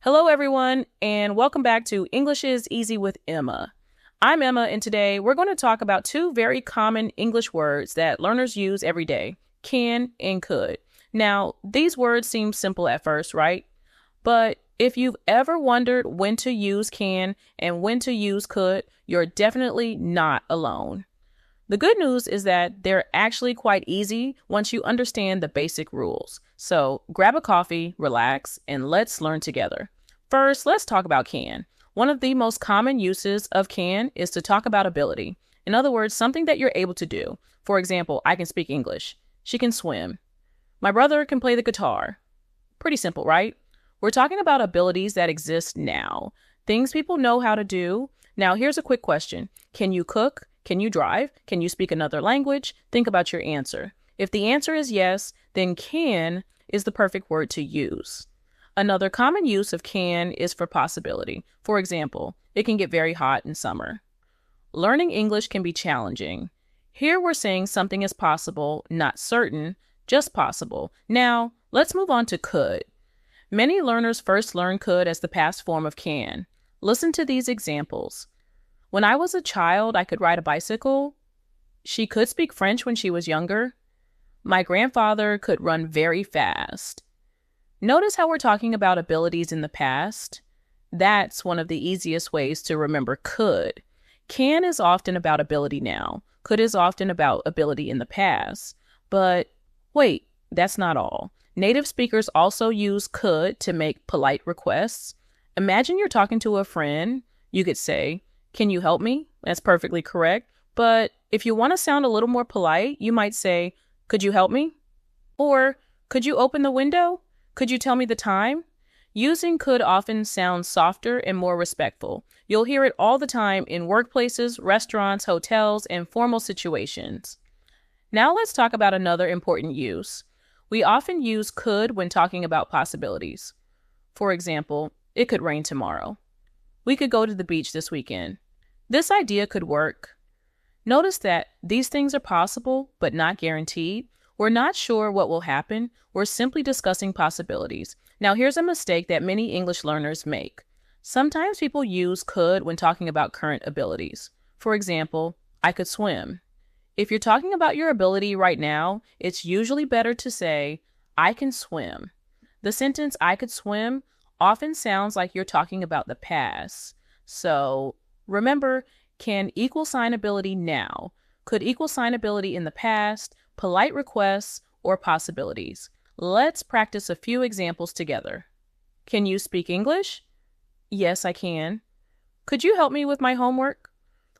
Hello, everyone, and welcome back to English is Easy with Emma. I'm Emma, and today we're going to talk about two very common English words that learners use every day, can and could. Now, these words seem simple at first, right? But if you've ever wondered when to use can and when to use could, you're definitely not alone. The good news is that they're actually quite easy once you understand the basic rules. So grab a coffee, relax, and let's learn together. First, let's talk about can. One of the most common uses of can is to talk about ability. In other words, something that you're able to do. For example, I can speak English. She can swim. My brother can play the guitar. Pretty simple, right? We're talking about abilities that exist now. Things people know how to do. Now, here's a quick question. Can you cook? Can you drive? Can you speak another language? Think about your answer. If the answer is yes, then can is the perfect word to use. Another common use of can is for possibility. For example, it can get very hot in summer. Learning English can be challenging. Here we're saying something is possible, not certain, just possible. Now, let's move on to could. Many learners first learn could as the past form of can. Listen to these examples. When I was a child, I could ride a bicycle. She could speak French when she was younger. My grandfather could run very fast. Notice how we're talking about abilities in the past. That's one of the easiest ways to remember could. Can is often about ability now. Could is often about ability in the past. But wait, that's not all. Native speakers also use could to make polite requests. Imagine you're talking to a friend. You could say, "Can you help me?" That's perfectly correct. But if you want to sound a little more polite, you might say, "Could you help me?" Or, "Could you open the window? Could you tell me the time?" Using could often sounds softer and more respectful. You'll hear it all the time in workplaces, restaurants, hotels, and formal situations. Now let's talk about another important use. We often use could when talking about possibilities. For example, it could rain tomorrow. We could go to the beach this weekend. This idea could work. Notice that these things are possible, but not guaranteed. We're not sure what will happen. We're simply discussing possibilities. Now, here's a mistake that many English learners make. Sometimes people use could when talking about current abilities. For example, I could swim. If you're talking about your ability right now, it's usually better to say, I can swim. The sentence, I could swim, often sounds like you're talking about the past. So remember, can equal sign ability now, could equal sign ability in the past, polite requests, or possibilities. Let's practice a few examples together. Can you speak English? Yes, I can. Could you help me with my homework?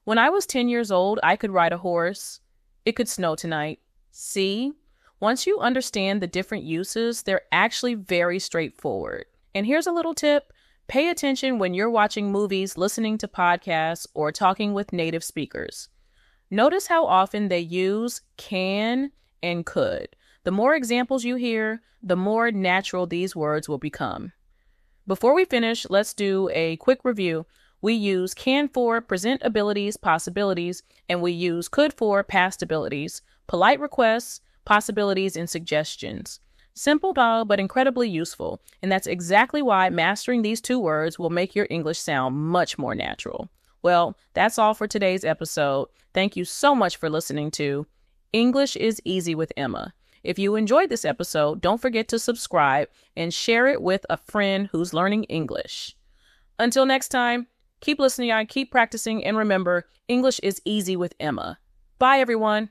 When I was 10 years old, I could ride a horse. It could snow tonight. See? Once you understand the different uses, they're actually very straightforward. And here's a little tip. Pay attention when you're watching movies, listening to podcasts, or talking with native speakers. Notice how often they use can and could. The more examples you hear, the more natural these words will become. Before we finish, let's do a quick review. We use can for present abilities, possibilities, and we use could for past abilities, polite requests, possibilities, and suggestions. Simple, but incredibly useful, and that's exactly why mastering these two words will make your English sound much more natural. Well, that's all for today's episode. Thank you so much for listening to English is Easy with Emma. If you enjoyed this episode, don't forget to subscribe and share it with a friend who's learning English. Until next time, keep listening, keep practicing, and remember, English is easy with Emma. Bye, everyone.